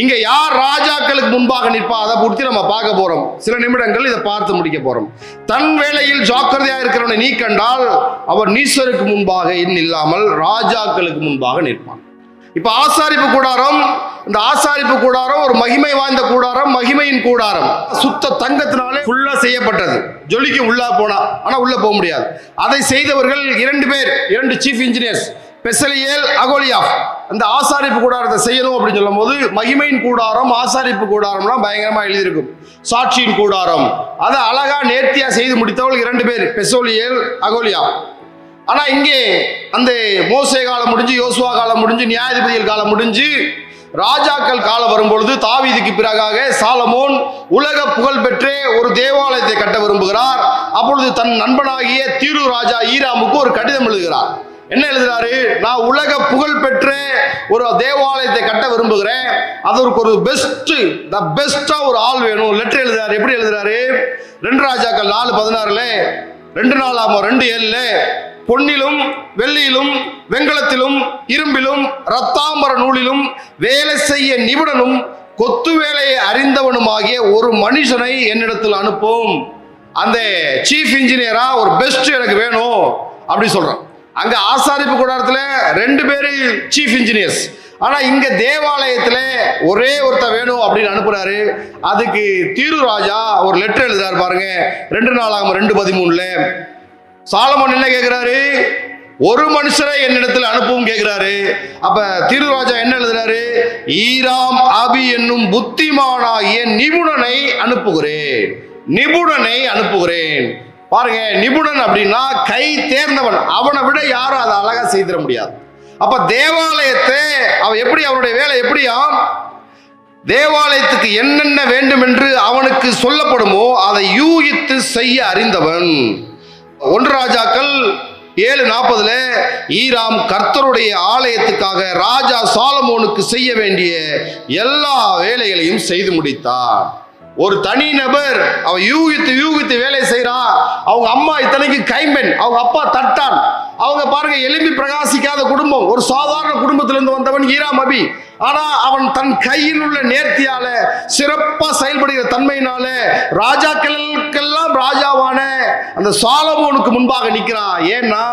இங்க யார் ராஜாக்களுக்கு முன்பாக நிற்பா அதை குறித்து நம்ம பார்க்க போறோம். சில நிமிடங்கள் இதை பார்த்து முடிக்க போறோம். தன் வேளையில் ஜாக்கிரதையா இருக்கிறவனை நீ கண்டால் அவர் நீசருக்கு முன்பாக இல்லாமல் ராஜாக்களுக்கு முன்பாக நிற்பான். இப்ப ஆசாரிப்பு கூடாரம், இந்த ஆசாரிப்பு கூடாரம் ஒரு மகிமை வாய்ந்த கூடாரம், மகிமையின் கூடாரம். சுத்த தங்கத்தினாலே ஃபுல்லா செய்யப்பட்டது. ஜொலிக்கு உள்ள போனா, ஆனா உள்ள போக முடியாது. அதை செய்தவர்கள் 2 பேர், 2 சீஃப் இன்ஜினியர்ஸ், பெசலியேல், அகோலியாப். அந்த ஆசாரிப்பு கூடாரத்தை செய்யணும் அப்படின்னு சொல்லும் போது மகிமையின் கூடாரம், ஆசாரிப்பு கூடாரம்லாம் பயங்கரமா எழுதியிருக்கும். சாட்சியின் கூடாரம் அதை அழகா நேர்த்தியா செய்து முடித்தவர்கள் 2 பேர், பெசலியேல், அகோலியாப். ஆனா இங்கே அந்த மோசே காலம் முடிஞ்சு, யோசுவா காலம் முடிஞ்சு, நியாயாதிபதிகள் காலம் முடிஞ்சு, ராஜாக்கள் காலம் வரும்பொழுது தாவீதுக்கு பிறகாக சாலமோன் உலக புகழ் பெற்ற ஒரு தேவாலயத்தை கட்ட விரும்புகிறார். அப்பொழுது தன் நண்பனாகிய தீரு ராஜா ஈராமுக்கு ஒரு கடிதம் எழுதுகிறார். என்ன எழுதுறாரு? நான் உலக புகழ் பெற்ற ஒரு தேவாலயத்தை கட்ட விரும்புகிறேன், அதற்கு ஒரு பெஸ்டா ஒரு ஆள் வேணும். லெட்டர் எழுதுறாரு. எப்படி எழுதுறாரு? 2 ராஜாக்கள் 4:16, 2 நாளாமோ 2:7, பொன்னிலும் வெள்ளியிலும் வெண்கலத்திலும் இரும்பிலும் இரத்தாம்பர நூலிலும் வேலை செய்ய நிபுணனும் கொத்து வேலையை அறிந்தவனுமாகிய ஒரு மனுஷனை என்னிடத்தில் அனுப்பும். அந்த சீஃப் இன்ஜினியரா ஒரு பெஸ்ட் எனக்கு வேணும் அப்படி சொல்றான். அங்க ஆசாரிப்பு கூடாரத்துல 2 பேரு சீஃப் இன்ஜினியர்ஸ். ஆனா இங்க தேவாலயத்துல ஒரே ஒருத்த வேணும் அப்படின்னு அனுப்புறாரு. அதுக்கு தீரு ராஜா ஒரு லெட்டர் எழுதுறாரு பாருங்க. 2 நாளாகமம் 2:13 சாலமோன் என்ன கேட்கிறாரு? ஒரு மனுஷரை என்னிடத்தில் அனுப்பவும் கேட்கிறாரு. அப்ப தீருராஜா என்ன எழுதுறாரு? ஈராம் அபி என்னும் புத்திமானாகிய நிபுணனை அனுப்புகிறேன், நிபுணனை அனுப்புகிறேன். பாருங்க, நிபுணன் அப்படின்னா கை தேர்ந்தவன். அவனை விட யாரும் அதை அழகா செய்திட முடியாது. அப்ப தேவாலயத்தை அவன் எப்படி, அவனுடைய வேலை எப்படியா, தேவாலயத்துக்கு என்னென்ன வேண்டும் என்று அவனுக்கு சொல்லப்படுமோ அதை யூகித்து செய்ய அறிந்தவன். 1 ராஜாக்கள் 7:40 ஈராம் கர்த்தருடைய ஆலயத்துக்காக ராஜா சாலமோனுக்கு செய்ய வேண்டிய எல்லா வேலைகளையும் செய்து முடித்தார். ஒரு தனி நபர் அவன் யூகித்து வேலை செய்யறான். அவங்க அம்மா இத்தனைக்கு கைம்பெண், அவங்க அப்பா தட்டான். அவங்க பாருங்க, எலும்பி பிரகாசிக்காத குடும்பம், ஒரு சாதாரண குடும்பத்திலிருந்து வந்தவன் ஈராம் அபி. ஆனா அவன் தன் கையில் உள்ள நேர்த்தியால, சிறப்பா செயல்படுகிற தன்மையினால ராஜாக்களுக்கெல்லாம் ராஜாவான அந்த சாலமோனுக்கு முன்பாக நிற்கிறான். ஏன்னா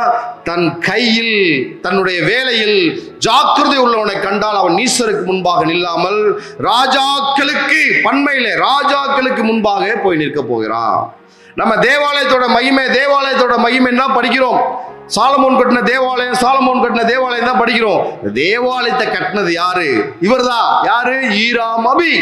தன் கையில், தன்னுடைய வேலையில் ஜாக்கிரதை உள்ளவனை கண்டால் அவன் நீசருக்கு முன்பாக நில்லாமல் ராஜாக்களுக்கு, பன்மையில ராஜாக்களுக்கு முன்பாக போய் நிற்க போகிறான். நம்ம தேவாலயத்தோட மகிமை என்ன படிக்கிறோம்? சாலமோன் கட்டின தேவாலயம், சாலமோன் கட்டின தேவாலயம் தான் படிக்கிறோம். தேவாலயத்தை கட்டினது யாரு? இவர்தான். யாரு? ஈராம் அபி.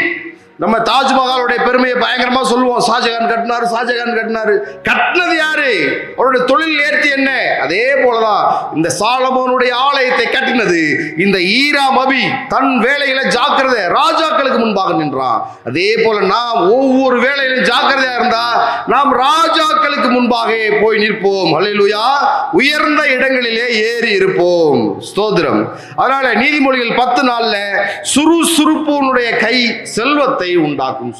நம்ம தாஜ்மஹாலுடைய பெருமையை பயங்கரமா சொல்லுவோம். ஷாஜகான் கட்டினாரு. கட்டினது யாரு? அவருடைய தொழில் நேர்த்தி என்ன? அதே போலதான் இந்த சாலமோனுடைய ஆலயத்தை கட்டினது இந்த ஈராம் அபி. தன் வேலையில ஜாக்கிரதை, ராஜாக்களுக்கு முன்பாக நின்றான். அதே போல நாம் ஒவ்வொரு வேலையிலும் ஜாக்கிரதையா இருந்தா நாம் ராஜாக்களுக்கு முன்பாக போய் நிற்போம். அல்லேலூயா. உயர்ந்த இடங்களிலே ஏறி இருப்போம். ஸ்தோத்திரம். அதனால நீதிமொழிகள் 10:4 சுறுசுறுப்புடைய கை செல்வத்தை உண்டாக்கும்.